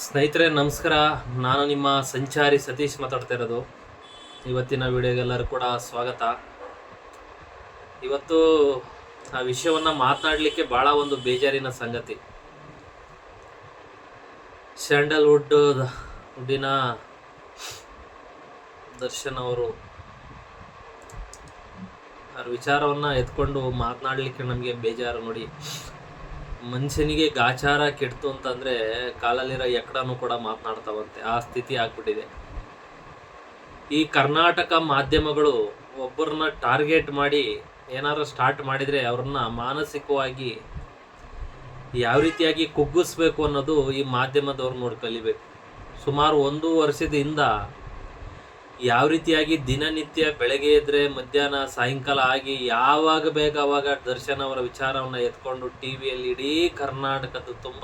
ಸ್ನೇಹಿತರೆ ನಮಸ್ಕಾರ. ನಾನು ನಿಮ್ಮ ಸಂಚಾರಿ ಸತೀಶ್ ಮಾತಾಡ್ತಾ ಇರೋದು. ಇವತ್ತಿನ ವಿಡಿಯೋಗೆಲ್ಲರೂ ಕೂಡ ಸ್ವಾಗತ. ಇವತ್ತು ಆ ವಿಷಯವನ್ನು ಮಾತನಾಡಲಿಕ್ಕೆ ಭಾಳ ಒಂದು ಬೇಜಾರಿನ ಸಂಗತಿ. ಸ್ಯಾಂಡಲ್ವುಡ್ಡಿನ ದರ್ಶನ್ ಅವರು ಅವ್ರ ವಿಚಾರವನ್ನು ಎತ್ಕೊಂಡು ಮಾತನಾಡಲಿಕ್ಕೆ ನಮಗೆ ಬೇಜಾರು. ನೋಡಿ, ಮನುಷ್ಯನಿಗೆ ಗಾಚಾರ ಕೆಡ್ತು ಅಂತಂದರೆ ಕಾಲಲ್ಲಿರೋ ಎಕ್ಕಡನೂ ಕೂಡ ಮಾತನಾಡ್ತಾವಂತೆ, ಆ ಸ್ಥಿತಿ ಆಗ್ಬಿಟ್ಟಿದೆ. ಈ ಕರ್ನಾಟಕ ಮಾಧ್ಯಮಗಳು ಒಬ್ಬರನ್ನ ಟಾರ್ಗೆಟ್ ಮಾಡಿ ಏನಾದ್ರು ಸ್ಟಾರ್ಟ್ ಮಾಡಿದರೆ ಅವ್ರನ್ನ ಮಾನಸಿಕವಾಗಿ ಯಾವ ರೀತಿಯಾಗಿ ಕುಗ್ಗಿಸ್ಬೇಕು ಅನ್ನೋದು ಈ ಮಾಧ್ಯಮದವ್ರು ನೋಡಿ ಕಲಿಬೇಕು. ಸುಮಾರು 1 ವರ್ಷದಿಂದ ಯಾವ ರೀತಿಯಾಗಿ ದಿನನಿತ್ಯ ಬೆಳಗ್ಗೆ ಎದ್ರೆ ಮಧ್ಯಾಹ್ನ ಸಾಯಂಕಾಲ ಆಗಿ ಯಾವಾಗ ಬೇಗ ಅವಾಗ ದರ್ಶನ್ ಅವರ ವಿಚಾರವನ್ನು ಎತ್ಕೊಂಡು ಟಿ ವಿಯಲ್ಲಿ ಇಡೀ ಕರ್ನಾಟಕದ ತುಂಬ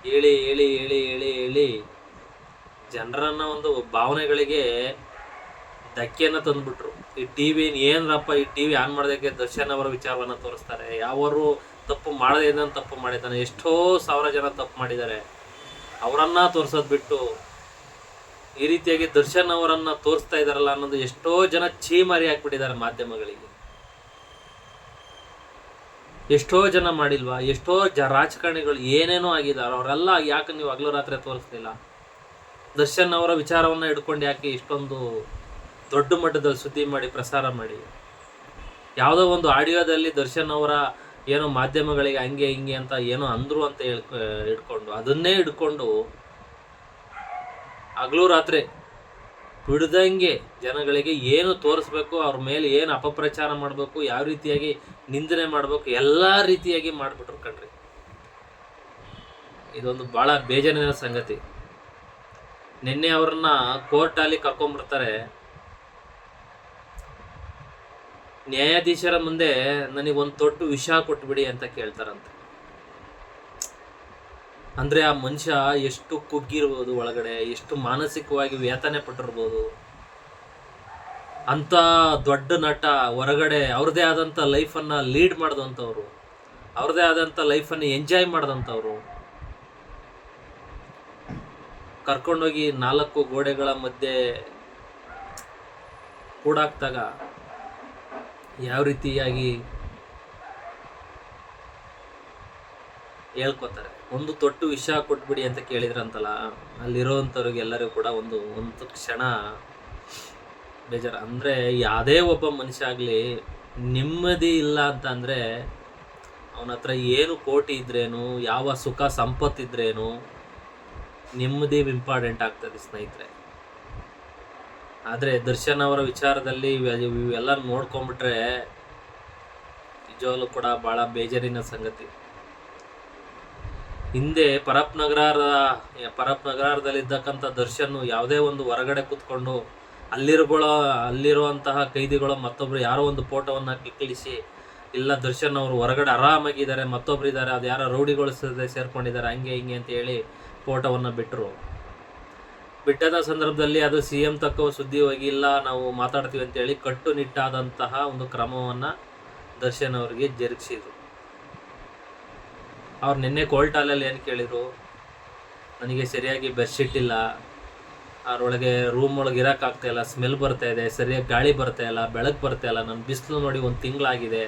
ಹೇಳಿ ಹೇಳಿ ಹೇಳಿ ಹೇಳಿ ಹೇಳಿ ಜನರನ್ನ ಒಂದು ಭಾವನೆಗಳಿಗೆ ಧಕ್ಕೆಯನ್ನು ತಂದುಬಿಟ್ರು. ಈ ಟಿ ವಿ ಏನರಪ್ಪ, ಈ ಟಿ ವಿ ಆನ್ ಮಾಡೋದಕ್ಕೆ ದರ್ಶನ್ ಅವರ ವಿಚಾರವನ್ನು ತೋರಿಸ್ತಾರೆ. ಯಾವರು ತಪ್ಪು ಮಾಡದೇ ಇದ್ದಂತ ತಪ್ಪು ಮಾಡಿದ್ದಾನೆ, ಎಷ್ಟೋ ಸಾವಿರ ಜನ ತಪ್ಪು ಮಾಡಿದ್ದಾರೆ, ಅವರನ್ನ ತೋರಿಸೋದು ಬಿಟ್ಟು ಈ ರೀತಿಯಾಗಿ ದರ್ಶನ್ ಅವರನ್ನ ತೋರಿಸ್ತಾ ಇದಾರಲ್ಲ ಅನ್ನೋದು ಎಷ್ಟೋ ಜನ ಚೀಮಾರಿ ಹಾಕ್ಬಿಟ್ಟಿದ್ದಾರೆ ಮಾಧ್ಯಮಗಳಿಗೆ. ಎಷ್ಟೋ ಜನ ಮಾಡಿಲ್ವಾ? ಎಷ್ಟೋ ರಾಜಕಾರಣಿಗಳು ಏನೇನೋ ಆಗಿದ್ದಾರೆ, ಅವರೆಲ್ಲ ಯಾಕೆ ನೀವು ಹಗಲು ರಾತ್ರಿ ತೋರಿಸ್ತಿಲ್ಲ? ದರ್ಶನ್ ಅವರ ವಿಚಾರವನ್ನ ಹಿಡ್ಕೊಂಡು ಯಾಕೆ ಇಷ್ಟೊಂದು ದೊಡ್ಡ ಮಟ್ಟದಲ್ಲಿ ಸುದ್ದಿ ಮಾಡಿ ಪ್ರಸಾರ ಮಾಡಿ? ಯಾವುದೋ ಒಂದು ಆಡಿಯೋದಲ್ಲಿ ದರ್ಶನ್ ಅವರ ಏನೋ ಮಾಧ್ಯಮಗಳಿಗೆ ಹಂಗೆ ಹಿಂಗೆ ಅಂತ ಏನೋ ಅಂದ್ರು ಅಂತ ಹಿಡ್ಕೊಂಡು ಅದನ್ನೇ ಹಿಡ್ಕೊಂಡು ಹಗಲು ರಾತ್ರಿ ಬಿಡ್ದಂಗೆ ಜನಗಳಿಗೆ ಏನು ತೋರಿಸ್ಬೇಕು, ಅವ್ರ ಮೇಲೆ ಏನು ಅಪಪ್ರಚಾರ ಮಾಡಬೇಕು, ಯಾವ ರೀತಿಯಾಗಿ ನಿಂದನೆ ಮಾಡಬೇಕು, ಎಲ್ಲ ರೀತಿಯಾಗಿ ಮಾಡಿಬಿಟ್ರು ಕಣ್ರಿ. ಇದೊಂದು ಭಾಳ ಬೇಜಾರಿನ ಸಂಗತಿ. ನಿನ್ನೆ ಅವ್ರನ್ನ ಕೋರ್ಟಲ್ಲಿ ಕರ್ಕೊಂಡ್ಬರ್ತಾರೆ. ನ್ಯಾಯಾಧೀಶರ ಮುಂದೆ ನನಗೊಂದು ತೊಟ್ಟು ವಿಷ ಕೊಟ್ಬಿಡಿ ಅಂತ ಕೇಳ್ತಾರಂತೆ. ಅಂದರೆ ಆ ಮನುಷ್ಯ ಎಷ್ಟು ಕುಗ್ಗಿರ್ಬೋದು, ಒಳಗಡೆ ಎಷ್ಟು ಮಾನಸಿಕವಾಗಿ ವೇತನೆ ಪಟ್ಟಿರ್ಬೋದು. ಅಂಥ ದೊಡ್ಡ ನಟ ಹೊರಗಡೆ ಅವ್ರದ್ದೇ ಆದಂಥ ಲೈಫನ್ನು ಲೀಡ್ ಮಾಡಿದಂಥವ್ರು, ಅವ್ರದ್ದೇ ಆದಂಥ ಲೈಫನ್ನು ಎಂಜಾಯ್ ಮಾಡಿದಂಥವ್ರು ಕರ್ಕೊಂಡೋಗಿ 4 ಗೋಡೆಗಳ ಮಧ್ಯೆ ಕೂಡಾಕ್ದಾಗ ಯಾವ ರೀತಿಯಾಗಿ ಹೇಳ್ಕೊತಾರೆ. ಒಂದು ತೊಟ್ಟು ವಿಷ ಕೊಟ್ಬಿಡಿ ಅಂತ ಕೇಳಿದ್ರಂತಲ್ಲ, ಅಲ್ಲಿರೋವಂಥವ್ರಿಗೆ ಎಲ್ಲರಿಗೂ ಕೂಡ ಒಂದು ಕ್ಷಣ ಬೇಜಾರು. ಅಂದರೆ ಯಾವುದೇ ಒಬ್ಬ ಮನುಷ್ಯ ಆಗಲಿ ನೆಮ್ಮದಿ ಇಲ್ಲ ಅಂತ ಅಂದರೆ ಅವನ ಹತ್ರ ಏನು ಕೋಟಿ ಇದ್ರೇನು, ಯಾವ ಸುಖ ಸಂಪತ್ತಿದ್ರೇನು, ನೆಮ್ಮದಿ ಇಂಪಾರ್ಟೆಂಟ್ ಆಗ್ತದೆ ಸ್ನೇಹಿತರೆ. ಆದರೆ ದರ್ಶನ್ ಅವರ ವಿಚಾರದಲ್ಲಿ ಇವೆಲ್ಲ ನೋಡ್ಕೊಂಬಿಟ್ರೆ ನಿಜವಾಗ್ಲೂ ಕೂಡ ಭಾಳ ಬೇಜಾರಿನ ಸಂಗತಿ. ಹಿಂದೆ ಪರಪ್ ನಗರದಲ್ಲಿದ್ದಕ್ಕಂಥ ದರ್ಶನ್ ಯಾವುದೇ ಒಂದು ಹೊರಗಡೆ ಕೂತ್ಕೊಂಡು ಅಲ್ಲಿರುವಂತಹ ಕೈದಿಗಳು ಮತ್ತೊಬ್ರು ಯಾರೋ ಒಂದು ಫೋಟೋವನ್ನು ಕ್ಲಿಕ್ಕಿಸಿ, ಇಲ್ಲ ದರ್ಶನ್ ಅವರು ಹೊರಗಡೆ ಆರಾಮಾಗಿದ್ದಾರೆ, ಮತ್ತೊಬ್ರು ಇದ್ದಾರೆ, ಅದು ಯಾರೋ ರೌಡಿಗಳು ಸೇರ್ಕೊಂಡಿದ್ದಾರೆ ಹಂಗೆ ಹಿಂಗೆ ಅಂತ ಹೇಳಿ ಫೋಟೋವನ್ನು ಬಿಟ್ಟದ ಸಂದರ್ಭದಲ್ಲಿ ಅದು CM ತಕ್ಕ ಸುದ್ದಿ ಹೋಗಿ, ಇಲ್ಲ ನಾವು ಮಾತಾಡ್ತೀವಿ ಅಂತೇಳಿ ಕಟ್ಟುನಿಟ್ಟಾದಂತಹ ಒಂದು ಕ್ರಮವನ್ನು ದರ್ಶನ್ ಅವರಿಗೆ ಜರುಗಿಸಿದ್ರು. ಅವ್ರು ನಿನ್ನೆ ಕೋರ್ಟಲ್ಲಿ ಏನು ಕೇಳಿದರು, ನನಗೆ ಸರಿಯಾಗಿ ಬೆಡ್ಶೀಟ್ ಇಲ್ಲ, ಅದರೊಳಗೆ ರೂಮ್ ಒಳಗೆ ಇರೋಕ್ಕಾಗ್ತಾಯಿಲ್ಲ, ಸ್ಮೆಲ್ ಬರ್ತಾ ಇದೆ, ಸರಿಯಾಗಿ ಗಾಳಿ ಬರ್ತಾ ಇಲ್ಲ, ಬೆಳಕು ಬರ್ತಾ ಇಲ್ಲ, ನನ್ನ ಬಿಸಿಲು ನೋಡಿ 1 ತಿಂಗಳಾಗಿದೆ,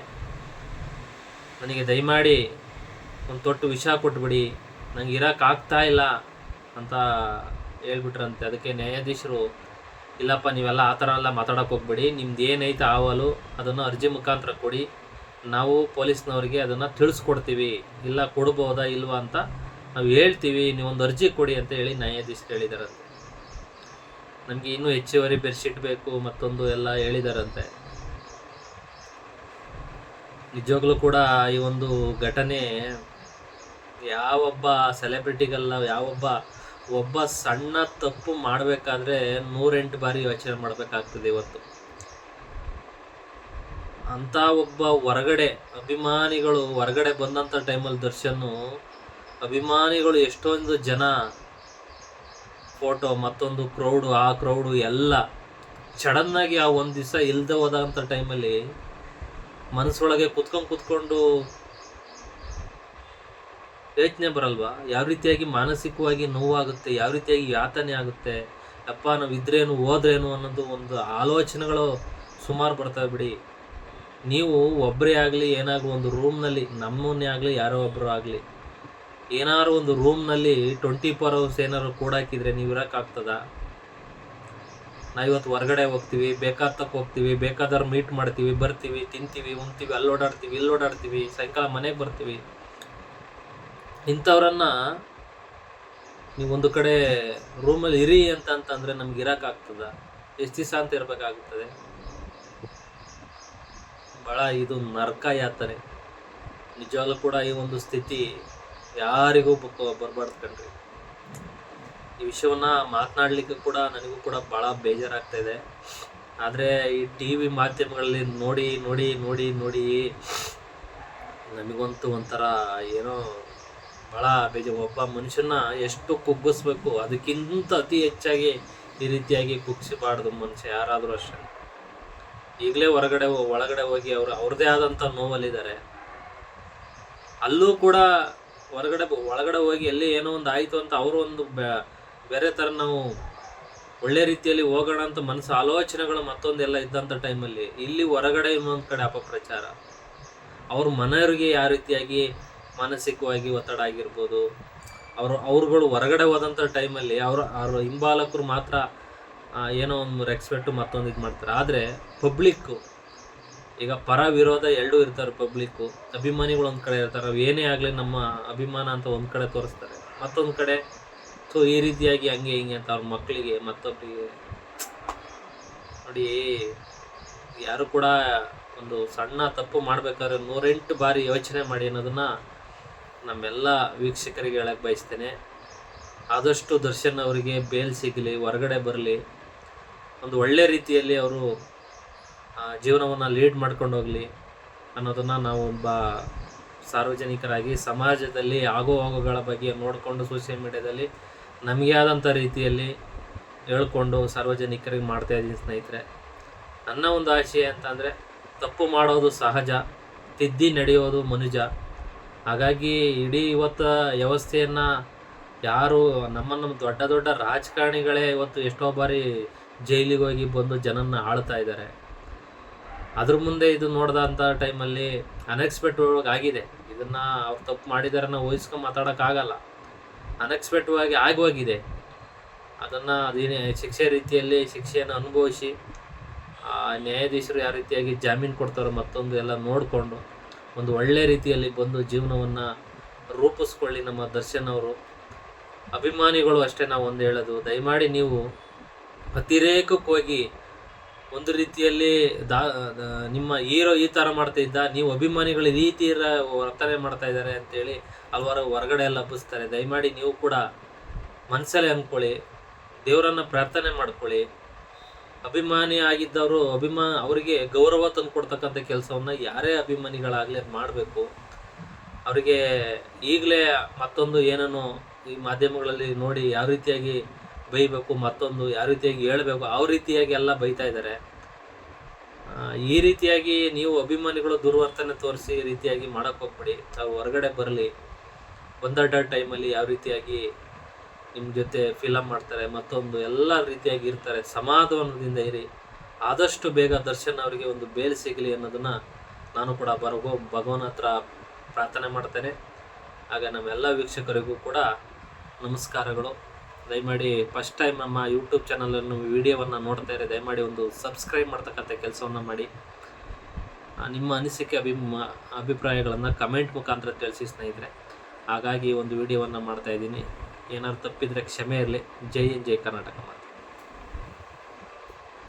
ನನಗೆ ದಯಮಾಡಿ ಒಂದು ತೊಟ್ಟು ವಿಷ ಕೊಟ್ಬಿಡಿ, ನನಗೆ ಇರೋಕ್ಕಾಗ್ತಾ ಇಲ್ಲ ಅಂತ ಹೇಳ್ಬಿಟ್ರಂತೆ. ಅದಕ್ಕೆ ನ್ಯಾಯಾಧೀಶರು, ಇಲ್ಲಪ್ಪ ನೀವೆಲ್ಲ ಆ ಥರ ಎಲ್ಲ ಮಾತಾಡೋಕೆ ಹೋಗ್ಬೇಡಿ, ನಿಮ್ದು ಏನೈತೆ ಆವಲು ಅದನ್ನು ಅರ್ಜಿ ಮುಖಾಂತರ ಕೊಡಿ, ನಾವು ಪೊಲೀಸ್ನವ್ರಿಗೆ ಅದನ್ನು ತಿಳಿಸ್ಕೊಡ್ತೀವಿ, ಇಲ್ಲ ಕೊಡ್ಬೋದಾ ಇಲ್ವಾ ಅಂತ ನಾವು ಹೇಳ್ತೀವಿ, ನೀವೊಂದು ಅರ್ಜಿ ಕೊಡಿ ಅಂತ ಹೇಳಿ ನ್ಯಾಯಾಧೀಶರು ಹೇಳಿದಾರಂತೆ. ನಮಗೆ ಇನ್ನೂ ಹೆಚ್ಚುವರಿ ಬೆಡ್ಶೀಟ್ ಬೇಕು ಮತ್ತೊಂದು ಎಲ್ಲ ಹೇಳಿದಾರಂತೆ. ನಿಜವಾಗ್ಲೂ ಕೂಡ ಈ ಒಂದು ಘಟನೆ ಯಾವೊಬ್ಬ ಸೆಲೆಬ್ರಿಟಿಗಲ್ಲ, ಒಬ್ಬ ಸಣ್ಣ ತಪ್ಪು ಮಾಡಬೇಕಾದ್ರೆ 108 ಬಾರಿ ಯೋಚನೆ ಮಾಡಬೇಕಾಗ್ತದೆ ಇವತ್ತು. ಅಂತ ಒಬ್ಬ ಅಭಿಮಾನಿಗಳು ಹೊರಗಡೆ ಬಂದಂಥ ಟೈಮಲ್ಲಿ ದರ್ಶನ್ನು ಅಭಿಮಾನಿಗಳು ಎಷ್ಟೊಂದು ಜನ ಫೋಟೋ ಮತ್ತೊಂದು ಕ್ರೌಡು ಎಲ್ಲ ಸಡನ್ನಾಗಿ ಆ ಒಂದು ದಿವಸ ಇಲ್ಲದೆ ಹೋದಂಥ ಟೈಮಲ್ಲಿ ಮನಸ್ಸೊಳಗೆ ಕುತ್ಕೊಂಡು ಯೋಚನೆ ಬರಲ್ವಾ? ಯಾವ ರೀತಿಯಾಗಿ ಮಾನಸಿಕವಾಗಿ ನೋವಾಗುತ್ತೆ, ಯಾವ ರೀತಿಯಾಗಿ ಯಾತನೆ ಆಗುತ್ತೆ, ಅಪ್ಪ ನಾವು ಇದ್ರೇನು ಹೋದ್ರೇನು ಅನ್ನೋದು ಒಂದು ಆಲೋಚನೆಗಳು ಸುಮಾರು ಬರ್ತವೆ ಬಿಡಿ. ನೀವು ಒಬ್ಬರೇ ಆಗಲಿ ಏನಾಗಲಿ ಒಂದು ರೂಮ್ನಲ್ಲಿ, ನಮ್ಮನ್ನೇ ಆಗಲಿ ಯಾರೋ ಒಬ್ಬರು ಆಗಲಿ, ಏನಾದ್ರು ಒಂದು ರೂಮ್ನಲ್ಲಿ 24 hours ಏನಾದ್ರು ಕೂಡಾಕಿದ್ರೆ ನೀವು ಇರೋಕ್ಕಾಗ್ತದಾ? ನಾವಿವತ್ತು ಹೊರಗಡೆ ಹೋಗ್ತೀವಿ, ಬೇಕಾದಕ್ಕೆ ಹೋಗ್ತೀವಿ, ಬೇಕಾದವ್ರು ಮೀಟ್ ಮಾಡ್ತೀವಿ, ಬರ್ತೀವಿ, ತಿಂತೀವಿ, ಉಣ್ತೀವಿ, ಅಲ್ಲಿ ಓಡಾಡ್ತೀವಿ, ಇಲ್ಲಿ ಓಡಾಡ್ತೀವಿ, ಸಾಯಂಕಾಲ ಮನೆಗೆ ಬರ್ತೀವಿ. ಇಂಥವ್ರನ್ನ ನೀವೊಂದು ಕಡೆ ರೂಮಲ್ಲಿ ಇರಿ ಅಂತಂದ್ರೆ ನಮ್ಗೆ ಇರೋಕ್ಕಾಗ್ತದ? ಎಷ್ಟು ದಿವಸ ಅಂತ ಇರಬೇಕಾಗುತ್ತದೆ? ಭಾಳ ಇದು ನರಕ ಯಾತನೆ. ನಿಜವಾಗ್ಲೂ ಕೂಡ ಈ ಒಂದು ಸ್ಥಿತಿ ಯಾರಿಗೂ ಬರಬಾರ್ದು ಕಣ್ರಿ. ಈ ವಿಷಯವನ್ನ ಮಾತನಾಡ್ಲಿಕ್ಕೆ ಕೂಡ ನನಗೂ ಕೂಡ ಭಾಳ ಬೇಜಾರಾಗ್ತಾ ಇದೆ. ಆದರೆ ಈ TV ಮಾಧ್ಯಮಗಳಲ್ಲಿ ನೋಡಿ ನೋಡಿ ನೋಡಿ ನೋಡಿ ನಮಗಂತೂ ಒಂಥರ ಏನೋ ಭಾಳ ಒಬ್ಬ ಮನುಷ್ಯನ ಎಷ್ಟು ಕುಗ್ಗಿಸ್ಬೇಕು, ಅದಕ್ಕಿಂತ ಅತಿ ಹೆಚ್ಚಾಗಿ ಈ ರೀತಿಯಾಗಿ ಕುಗ್ಗಿಸಬಾರ್ದು ಮನುಷ್ಯ ಯಾರಾದರೂ ಅಷ್ಟೇ. ಈಗಲೇ ಒಳಗಡೆ ಹೋಗಿ ಅವ್ರದ್ದೇ ಆದಂಥ ನೋವಲ್ಲಿದ್ದಾರೆ. ಅಲ್ಲೂ ಕೂಡ ಒಳಗಡೆ ಹೋಗಿ ಎಲ್ಲಿ ಏನೋ ಒಂದು ಆಯಿತು ಅಂತ ಅವರು ಒಂದು ಬೇರೆ ಥರ ನಾವು ಒಳ್ಳೆ ರೀತಿಯಲ್ಲಿ ಹೋಗೋಣ ಅಂತ ಮನಸ್ಸು ಆಲೋಚನೆಗಳು ಮತ್ತೊಂದೆಲ್ಲ ಇದ್ದಂಥ ಟೈಮಲ್ಲಿ ಇಲ್ಲಿ ಹೊರಗಡೆ ಇನ್ನೊಂದು ಕಡೆ ಅಪಪ್ರಚಾರ. ಅವ್ರ ಮನೆಯವರಿಗೆ ಯಾವ ರೀತಿಯಾಗಿ ಮಾನಸಿಕವಾಗಿ ಒತ್ತಡ ಆಗಿರ್ಬೋದು, ಅವ್ರುಗಳು ಹೊರಗಡೆ ಹೋದಂಥ ಟೈಮಲ್ಲಿ ಅವ್ರ ಹಿಂಬಾಲಕರು ಮಾತ್ರ ಏನೋ ಒಂದು ರೆಸ್ಪೆಕ್ಟು ಮತ್ತೊಂದು ಇದು ಮಾಡ್ತಾರೆ. ಆದರೆ ಪಬ್ಲಿಕ್ಕು ಈಗ ಪರ ವಿರೋಧ ಎರಡೂ ಇರ್ತಾರೆ. ಪಬ್ಲಿಕ್ಕು ಅಭಿಮಾನಿಗಳು ಒಂದು ಕಡೆ ಇರ್ತಾರೆ, ಏನೇ ಆಗಲಿ ನಮ್ಮ ಅಭಿಮಾನ ಅಂತ ಒಂದು ಕಡೆ ತೋರಿಸ್ತಾರೆ, ಮತ್ತೊಂದು ಕಡೆ ಸೊ ಈ ರೀತಿಯಾಗಿ ಹಂಗೆ ಹಿಂಗೆ ಅಂತ ಅವ್ರ ಮಕ್ಕಳಿಗೆ ಮತ್ತೊಬ್ಬರಿಗೆ ನೋಡಿ. ಯಾರು ಕೂಡ ಒಂದು ಸಣ್ಣ ತಪ್ಪು ಮಾಡಬೇಕಾದ್ರೆ 108 ಬಾರಿ ಯೋಚನೆ ಮಾಡಿ ಅನ್ನೋದನ್ನು ನಮ್ಮೆಲ್ಲ ವೀಕ್ಷಕರಿಗೆ ಹೇಳಕ್ಕೆ ಬಯಸ್ತೇನೆ. ಆದಷ್ಟು ದರ್ಶನ್ ಅವರಿಗೆ ಬೇಲ್ ಸಿಗಲಿ, ಹೊರಗಡೆ ಬರಲಿ, ಒಂದು ಒಳ್ಳೆ ರೀತಿಯಲ್ಲಿ ಅವರು ಜೀವನವನ್ನು ಲೀಡ್ ಮಾಡ್ಕೊಂಡು ಹೋಗಲಿ ಅನ್ನೋದನ್ನು ನಾವು ಒಬ್ಬ ಸಾರ್ವಜನಿಕರಾಗಿ ಸಮಾಜದಲ್ಲಿ ಆಗುಗಳ ಬಗ್ಗೆ ನೋಡಿಕೊಂಡು ಸೋಷಿಯಲ್ ಮೀಡಿಯಾದಲ್ಲಿ ನಮಗೆ ಆದಂಥ ರೀತಿಯಲ್ಲಿ ಹೇಳ್ಕೊಂಡು ಸಾರ್ವಜನಿಕರಿಗೆ ಮಾಡ್ತಾಯಿದ್ದೀನಿ ಸ್ನೇಹಿತರೆ. ನನ್ನ ಒಂದು ಆಶಯ ಅಂತಂದರೆ ತಪ್ಪು ಮಾಡೋದು ಸಹಜ, ತಿದ್ದಿ ನಡೆಯೋದು ಮನುಜ. ಹಾಗಾಗಿ ಇಡೀ ಇವತ್ತು ವ್ಯವಸ್ಥೆಯನ್ನು ಯಾರು ನಮ್ಮ ದೊಡ್ಡ ದೊಡ್ಡ ರಾಜಕಾರಣಿಗಳೇ ಇವತ್ತು ಎಷ್ಟೋ ಬಾರಿ ಜೈಲಿಗೆ ಹೋಗಿ ಬಂದು ಜನನ್ನ ಆಳ್ತಾ ಇದ್ದಾರೆ. ಅದ್ರ ಮುಂದೆ ಇದು ನೋಡ್ದಂಥ ಟೈಮಲ್ಲಿ ಅನ್ಎಕ್ಸ್ಪೆಕ್ಟೆಡ್ ಆಗಿದೆ. ಇದನ್ನು ಅವ್ರು ತಪ್ಪು ಮಾಡಿದಾರೆ ನಾವು ವಹಿಸ್ಕೊಂಡು ಮಾತಾಡೋಕ್ಕಾಗಲ್ಲ. ಅನ್ಎಕ್ಸ್ಪೆಕ್ಟೆಡ್ ಆಗಿ ಹೋಗಿದೆ. ಅದನ್ನು ಅದೇನೇ ಶಿಕ್ಷೆಯನ್ನು ಅನುಭವಿಸಿ ನ್ಯಾಯಾಧೀಶರು ಯಾವ ರೀತಿಯಾಗಿ ಜಾಮೀನು ಕೊಡ್ತಾರೋ ಮತ್ತೊಂದು ಎಲ್ಲ ನೋಡಿಕೊಂಡು ಒಂದು ಒಳ್ಳೆ ರೀತಿಯಲ್ಲಿ ಬಂದು ಜೀವನವನ್ನು ರೂಪಿಸ್ಕೊಳ್ಳಿ ನಮ್ಮ ದರ್ಶನ್ ಅವರು. ಅಭಿಮಾನಿಗಳು ಅಷ್ಟೇ ನಾವು ಒಂದು ಹೇಳೋದು, ದಯಮಾಡಿ ನೀವು ಅತಿರೇಕಕ್ಕೆ ಹೋಗಿ ಒಂದು ರೀತಿಯಲ್ಲಿ ನಿಮ್ಮ ಹೀರೋ ಈ ಥರ ಮಾಡ್ತಾ ಇದ್ದ, ನೀವು ಅಭಿಮಾನಿಗಳು ಈ ತೀರ ವರ್ತನೆ ಮಾಡ್ತಾ ಇದ್ದಾರೆ ಅಂತೇಳಿ ಹಲವಾರು ಹೊರಗಡೆ ಎಲ್ಲ ಹಬ್ಬಿಸ್ತಾರೆ. ದಯಮಾಡಿ ನೀವು ಕೂಡ ಮನಸ್ಸಲ್ಲೇ ಅಂದ್ಕೊಳ್ಳಿ, ದೇವರನ್ನು ಪ್ರಾರ್ಥನೆ ಮಾಡ್ಕೊಳ್ಳಿ. ಅಭಿಮಾನಿ ಆಗಿದ್ದವರು ಅವರಿಗೆ ಗೌರವ ತಂದು ಕೊಡ್ತಕ್ಕಂಥ ಕೆಲಸವನ್ನು ಯಾರೇ ಅಭಿಮಾನಿಗಳಾಗಲಿ ಮಾಡಬೇಕು. ಅವರಿಗೆ ಈಗಲೇ ಮತ್ತೊಂದು ಏನನ್ನು ಈ ಮಾಧ್ಯಮಗಳಲ್ಲಿ ನೋಡಿ ಯಾವ ರೀತಿಯಾಗಿ ಬೈಬೇಕು, ಮತ್ತೊಂದು ಯಾವ ರೀತಿಯಾಗಿ ಹೇಳಬೇಕು, ಆ ರೀತಿಯಾಗಿ ಎಲ್ಲ ಬೈತಾ ಇದ್ದಾರೆ. ಈ ರೀತಿಯಾಗಿ ನೀವು ಅಭಿಮಾನಿಗಳು ದುರ್ವರ್ತನೆ ತೋರಿಸಿ ಈ ರೀತಿಯಾಗಿ ಮಾಡೋಕ್ಕೆ ಹೋಗ್ಬೇಡಿ. ತಾವು ಹೊರಗಡೆ ಬರಲಿ, ಒಂದಡ್ಡ ಟೈಮಲ್ಲಿ ಯಾವ ರೀತಿಯಾಗಿ ನಿಮ್ಮ ಜೊತೆ ಫಿಲಮ್ ಮಾಡ್ತಾರೆ, ಮತ್ತೊಂದು ಎಲ್ಲ ರೀತಿಯಾಗಿ ಇರ್ತಾರೆ. ಸಮಾಧಾನದಿಂದ ಇರಿ. ಆದಷ್ಟು ಬೇಗ ದರ್ಶನ್ ಅವರಿಗೆ ಒಂದು ಬೇಲ್ ಸಿಗಲಿ ಅನ್ನೋದನ್ನು ನಾನು ಕೂಡ ಭಗವಾನ್ ಹತ್ರ ಪ್ರಾರ್ಥನೆ ಮಾಡ್ತೇನೆ. ಆಗ ನಮ್ಮೆಲ್ಲ ವೀಕ್ಷಕರಿಗೂ ಕೂಡ ನಮಸ್ಕಾರಗಳು. ದಯಮಾಡಿ ಫಸ್ಟ್ ಟೈಮ್ ನಮ್ಮ ಯೂಟ್ಯೂಬ್ ಚಾನಲನ್ನು ವಿಡಿಯೋವನ್ನು ನೋಡ್ತಾ ಇದ್ದಾರೆ, ದಯಮಾಡಿ ಒಂದು ಸಬ್ಸ್ಕ್ರೈಬ್ ಮಾಡ್ತಕ್ಕಂಥ ಕೆಲಸವನ್ನು ಮಾಡಿ. ನಿಮ್ಮ ಅನಿಸಿಕೆ ಅಭಿಪ್ರಾಯಗಳನ್ನು ಕಮೆಂಟ್ ಮುಖಾಂತರ ತಿಳಿಸಿ ಸ್ನೇಹಿತರೆ. ಹಾಗಾಗಿ ಒಂದು ವಿಡಿಯೋವನ್ನು ಮಾಡ್ತಾಯಿದ್ದೀನಿ. ಏನಾದ್ರು ತಪ್ಪಿದರೆ ಕ್ಷಮೆ ಇರಲಿ. ಜೈ ಹಿಂದ್, ಜೈ ಕರ್ನಾಟಕ ಮಾತೆ.